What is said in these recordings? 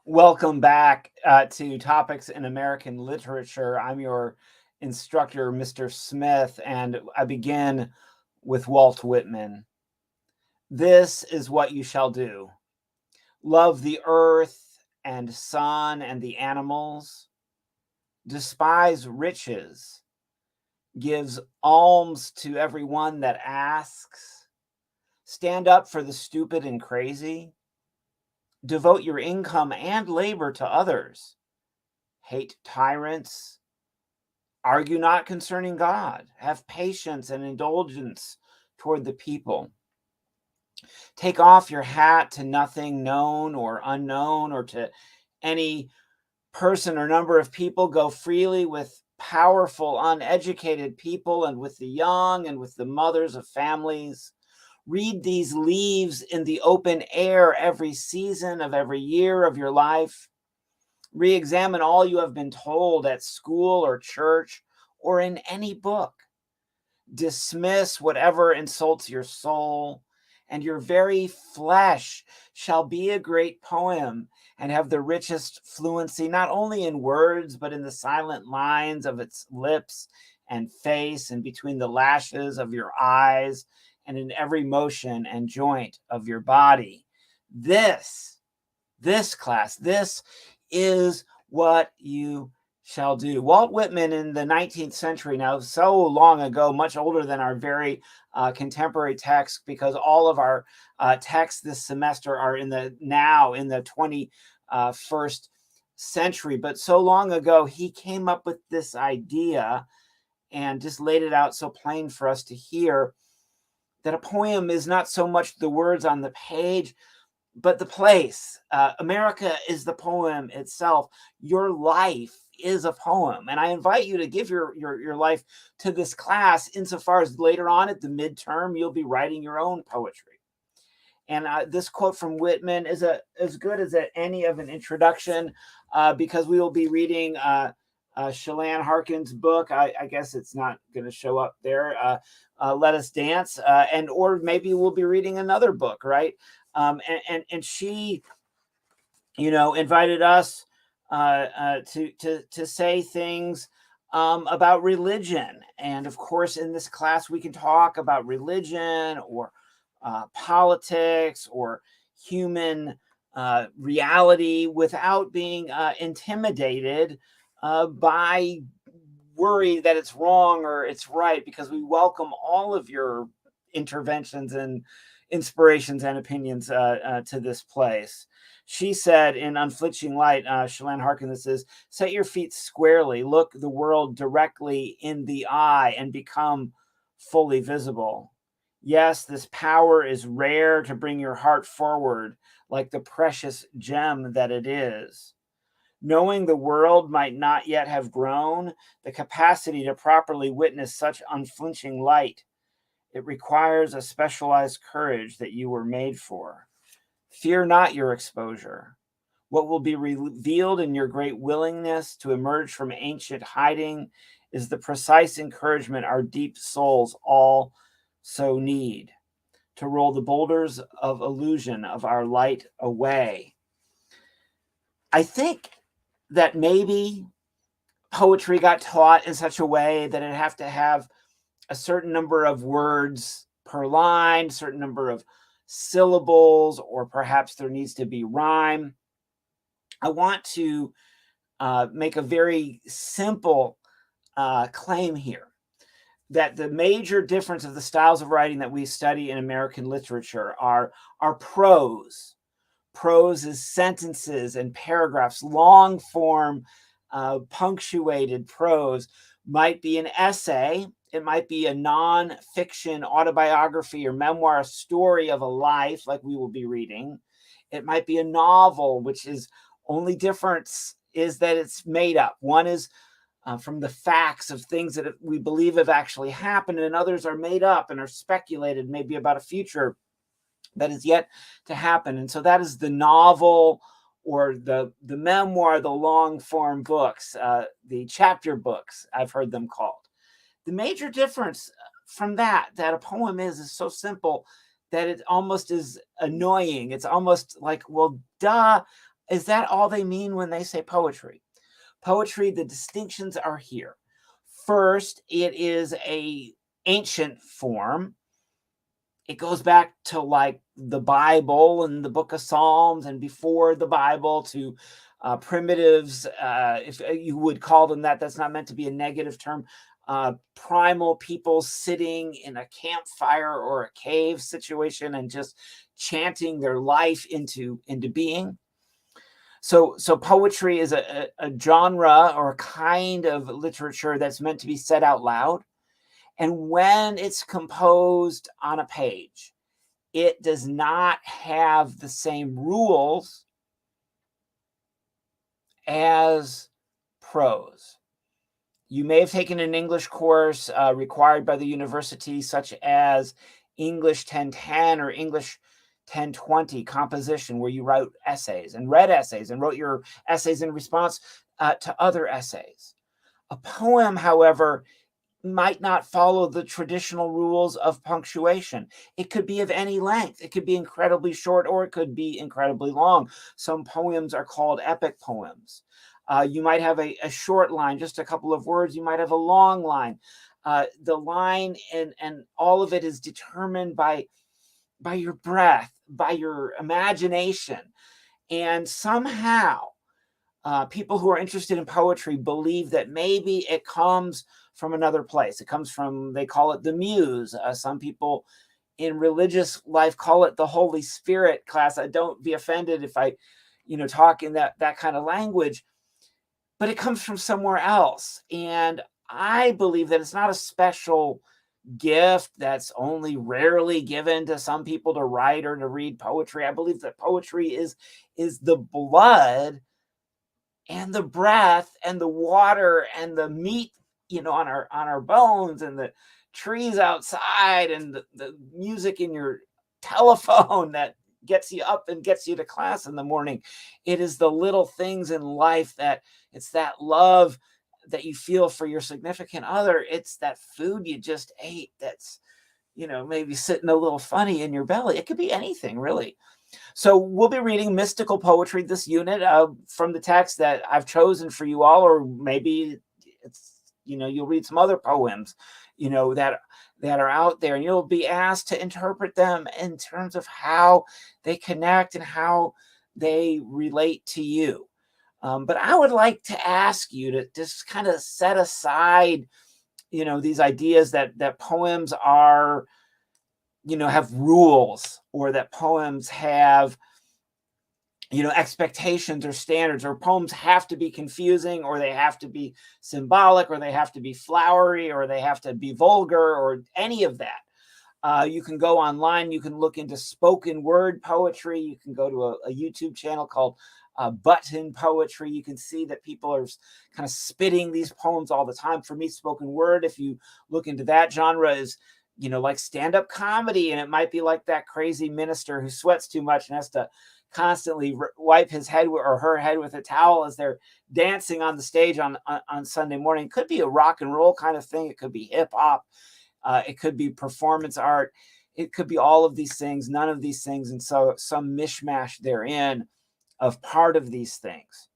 Welcome back to Topics in American Literature. I'm your instructor, Mr. Smith, and I begin with Walt Whitman. This is what you shall do: love the earth and sun and the animals, despise riches, gives alms to everyone that asks, stand up for the stupid and crazy, devote your income and labor to others, hate tyrants, argue not concerning God, have patience and indulgence toward the people. Take off your hat to nothing known or unknown, or to any person or number of people. Go freely with powerful, uneducated people, and with the young, and with the mothers of families. Read these leaves in the open air every season of every year of your life. Re-examine all you have been told at school or church or in any book. Dismiss whatever insults your soul, and your very flesh shall be a great poem and have the richest fluency, not only in words, but in the silent lines of its lips and face, and between the lashes of your eyes, and in every motion and joint of your body. This class, this is what you shall do. Walt Whitman in the 19th century, now so long ago, much older than our very contemporary text, because all of our texts this semester are in the 21st century. But so long ago, he came up with this idea and just laid it out so plain for us to hear, that a poem is not so much the words on the page, but the place. America is the poem itself. Your life is a poem. And I invite you to give your life to this class, insofar as later on at the midterm, you'll be writing your own poetry. And this quote from Whitman is as good as any of an introduction, because we will be reading Shalane Harkin's book. I guess it's not going to show up there. Let Us Dance, or maybe we'll be reading another book, right? And she, invited us to say things about religion. And of course, in this class, we can talk about religion or politics or human reality without being intimidated by worry that it's wrong or it's right, because we welcome all of your interventions and inspirations and opinions to this place. She said in Unflinching Light, Shalane Harkin, this is: set your feet squarely, look the world directly in the eye, and become fully visible. Yes, this power is rare, to bring your heart forward like the precious gem that it is. Knowing the world might not yet have grown the capacity to properly witness such unflinching light, it requires a specialized courage that you were made for. Fear not your exposure. What will be revealed in your great willingness to emerge from ancient hiding is the precise encouragement our deep souls all so need, to roll the boulders of illusion of our light away. I think that maybe poetry got taught in such a way that it have to have a certain number of words per line, certain number of syllables, or perhaps there needs to be rhyme. I want to make a very simple claim here, that the major difference of the styles of writing that we study in American literature are prose. Prose is sentences and paragraphs. Long form, punctuated prose might be an essay. It might be a non-fiction autobiography or memoir, story of a life like we will be reading. It might be a novel, which is only difference is that it's made up. One is from the facts of things that we believe have actually happened, and others are made up and are speculated, maybe about a future that is yet to happen. And so that is the novel, or the memoir, the long form books, the chapter books, I've heard them called. The major difference from that a poem is so simple that it almost is annoying. It's almost like, well, duh, Is that all they mean when they say poetry? Poetry, the distinctions are here. First, it is a ancient form. It goes back to like the Bible and the book of Psalms, and before the Bible to primitives, if you would call them that. That's not meant to be a negative term. Primal people sitting in a campfire or a cave situation and just chanting their life into being. So poetry is a genre or a kind of literature that's meant to be said out loud. And when it's composed on a page, it does not have the same rules as prose. You may have taken an English course required by the university, such as English 1010 or English 1020 composition, where you wrote essays and read essays and wrote your essays in response to other essays. A poem, however, might not follow the traditional rules of punctuation. It could be of any length. It could be incredibly short or it could be incredibly long. Some poems are called epic poems. You might have a short line, just a couple of words. You might have a long line. The line and all of it is determined by your breath, by your imagination. And somehow, people who are interested in poetry believe that maybe it comes from another place. It comes from, they call it the muse. Some people in religious life call it the Holy Spirit. Class, I don't be offended if I, talk in that kind of language, but it comes from somewhere else. And I believe that it's not a special gift that's only rarely given to some people to write or to read poetry. I believe that poetry is the blood and the breath and the water and the meat, on our bones, and the trees outside, and the music in your telephone that gets you up and gets you to class in the morning. It is the little things in life that it's that love that you feel for your significant other. It's that food you just ate that's, maybe sitting a little funny in your belly. It could be anything, really. So we'll be reading mystical poetry this unit from the text that I've chosen for you all, or maybe it's, you'll read some other poems, that are out there, and you'll be asked to interpret them in terms of how they connect and how they relate to you. But I would like to ask you to just kind of set aside, these ideas that poems are, have rules, or that poems have, expectations or standards, or poems have to be confusing, or they have to be symbolic, or they have to be flowery, or they have to be vulgar, or any of that. You can go online, you can look into spoken word poetry. You can go to a YouTube channel called Button Poetry. You can see that people are kind of spitting these poems all the time. For me, spoken word, if you look into that genre, is like stand-up comedy, and it might be like that crazy minister who sweats too much and has to constantly wipe his head or her head with a towel as they're dancing on the stage on Sunday morning. It could be a rock and roll kind of thing. It could be hip hop. It could be performance art. It could be all of these things, none of these things, and so some mishmash therein of part of these things.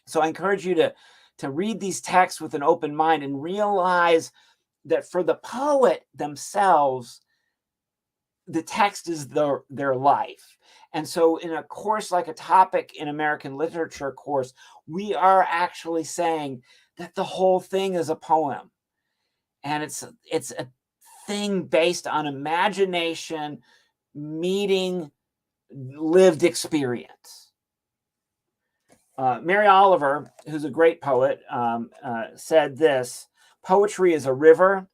So I encourage you to read these texts with an open mind and realize that for the poet themselves, the text is their life. And so in a course like a topic in American literature course, we are actually saying that the whole thing is a poem. And it's a thing based on imagination meeting lived experience. Mary Oliver, who's a great poet, said this: poetry is a river.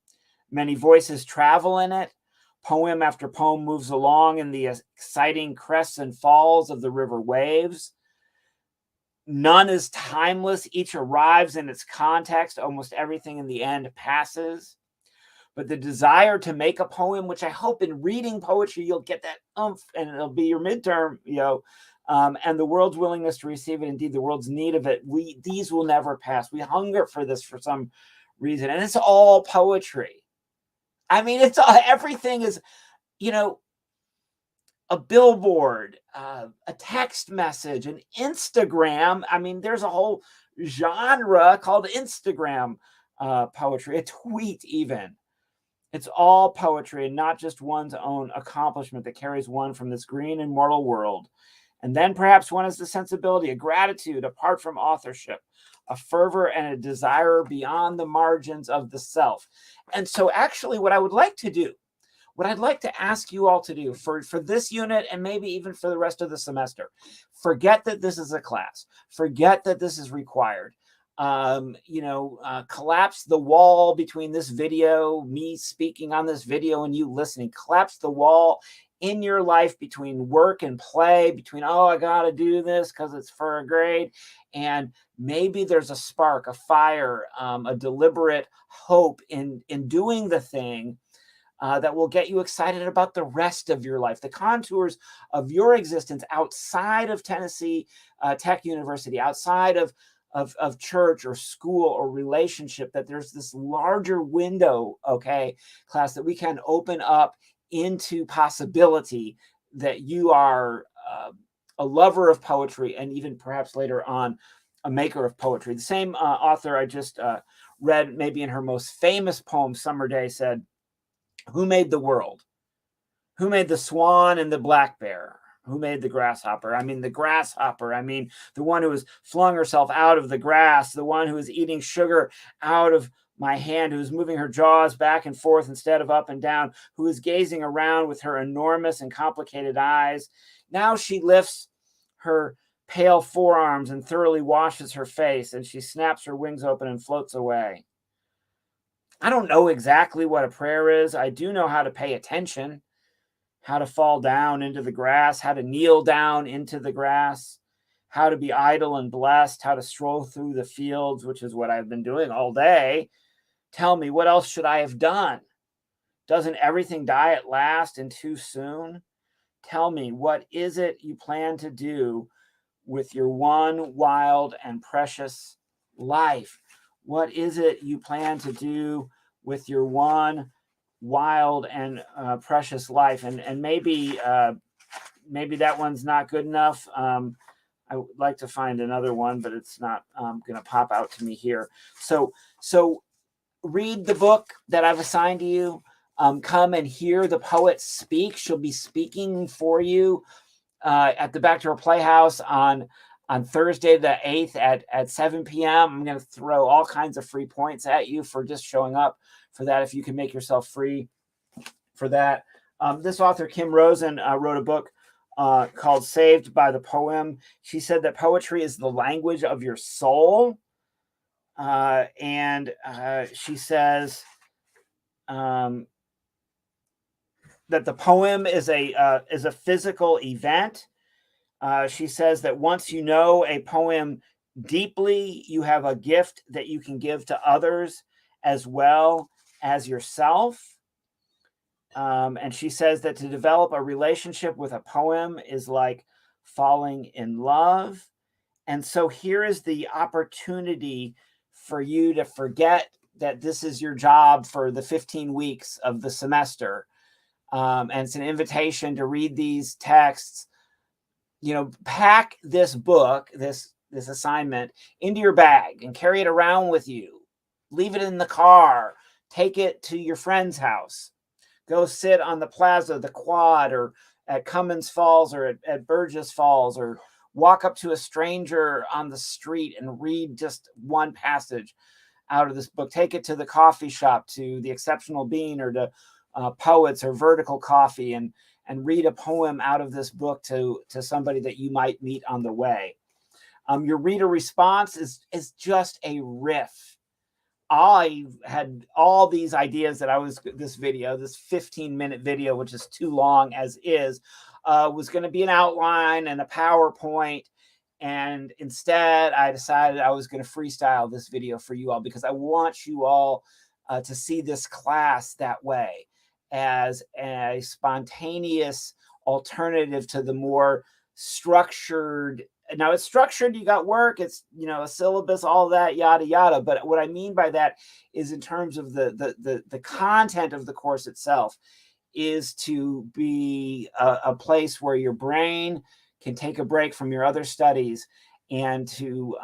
Many voices travel in it. Poem after poem moves along in the exciting crests and falls of the river waves. None is timeless. Each arrives in its context. Almost everything in the end passes. But the desire to make a poem, which I hope in reading poetry, you'll get that oomph, and it'll be your midterm, and the world's willingness to receive it, indeed the world's need of it, these will never pass. We hunger for this for some reason, and it's all poetry. I mean, it's all, everything is, a billboard, a text message, an Instagram. I mean, there's a whole genre called Instagram poetry, a tweet even. It's all poetry and not just one's own accomplishment that carries one from this green and mortal world. And then perhaps one has the sensibility, a gratitude apart from authorship, a fervor and a desire beyond the margins of the self. And so actually what I would like to do, what I'd like to ask you all to do for this unit and maybe even for the rest of the semester, forget that this is a class, forget that this is required. Collapse the wall between this video, me speaking on this video, and you listening. Collapse the wall in your life between work and play, between, oh, I got to do this because it's for a grade. And maybe there's a spark, a fire, a deliberate hope in doing the thing that will get you excited about the rest of your life, the contours of your existence outside of Tennessee Tech University, outside of church or school or relationship, that there's this larger window, okay, class, that we can open up into possibility that you are a lover of poetry and even perhaps later on a maker of poetry. The same author I just read, maybe in her most famous poem, Summer Day, said, "Who made the world? Who made the swan and the black bear? Who made the grasshopper? I mean, the grasshopper. I mean, the one who has flung herself out of the grass, the one who is eating sugar out of my hand, who is moving her jaws back and forth instead of up and down, who is gazing around with her enormous and complicated eyes. Now she lifts her pale forearms and thoroughly washes her face, and she snaps her wings open and floats away. I don't know exactly what a prayer is. I do know how to pay attention, how to fall down into the grass, how to kneel down into the grass, how to be idle and blessed, how to stroll through the fields, which is what I've been doing all day. Tell me, what else should I have done? Doesn't everything die at last and too soon? Tell me, what is it you plan to do with your one wild and precious life? What is it you plan to do with your one wild and precious life? And maybe that one's not good enough. I would like to find another one, but it's not going to pop out to me here. So read the book that I've assigned to you. Come and hear the poet speak. She'll be speaking for you at the Back to Her Playhouse on Thursday the 8th at 7 p.m. I'm going to throw all kinds of free points at you for just showing up for that, if you can make yourself free for that. This author, Kim Rosen, wrote a book called Saved by the Poem. She said that poetry is the language of your soul. And she says that the poem is a physical event. She says that once you know a poem deeply, you have a gift that you can give to others as well as yourself. And she says that to develop a relationship with a poem is like falling in love. And so here is the opportunity for you to forget that this is your job for the 15 weeks of the semester. And it's an invitation to read these texts. Pack this book, this assignment into your bag and carry it around with you. Leave it in the car. Take it to your friend's house. Go sit on the plaza, the quad, or at Cummins Falls, or at Burgess Falls, or walk up to a stranger on the street and read just one passage out of this book. Take it to the coffee shop, to the Exceptional Bean, or to Poets or Vertical Coffee, and read a poem out of this book to somebody that you might meet on the way. Your reader response is just a riff. I had all these ideas that this 15-minute video, which is too long as is, was going to be an outline and a PowerPoint. And instead, I decided I was going to freestyle this video for you all, because I want you all to see this class that way, as a spontaneous alternative to the more structured. Now it's structured, you got work, it's, a syllabus, all that, yada, yada. But what I mean by that is in terms of the content of the course itself. is to be a place where your brain can take a break from your other studies and to,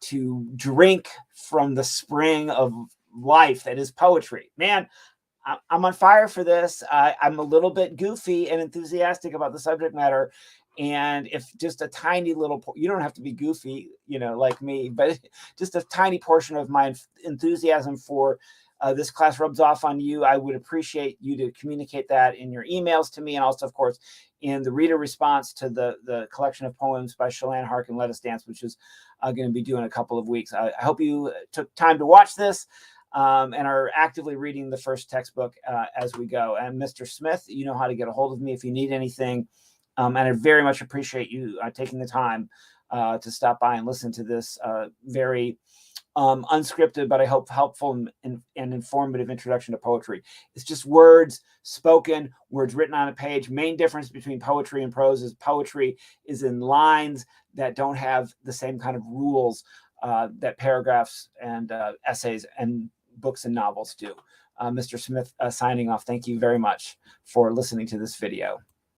to drink from the spring of life that is poetry. Man, I'm on fire for this. I'm a little bit goofy and enthusiastic about the subject matter. And if just a tiny little, you don't have to be goofy, like me, but just a tiny portion of my enthusiasm for this class rubs off on you, I would appreciate you to communicate that in your emails to me. And also, of course, in the reader response to the collection of poems by Shalane Harkin, Let Us Dance, which is going to be due in a couple of weeks. I hope you took time to watch this. And are actively reading the first textbook as we go. And Mr. Smith, you know how to get a hold of me if you need anything. And I very much appreciate you taking the time to stop by and listen to this very unscripted, but I hope helpful and informative introduction to poetry. It's just words spoken, words written on a page. Main difference between poetry and prose is poetry is in lines that don't have the same kind of rules that paragraphs and essays and books and novels do. Mr. Smith signing off. Thank you very much for listening to this video.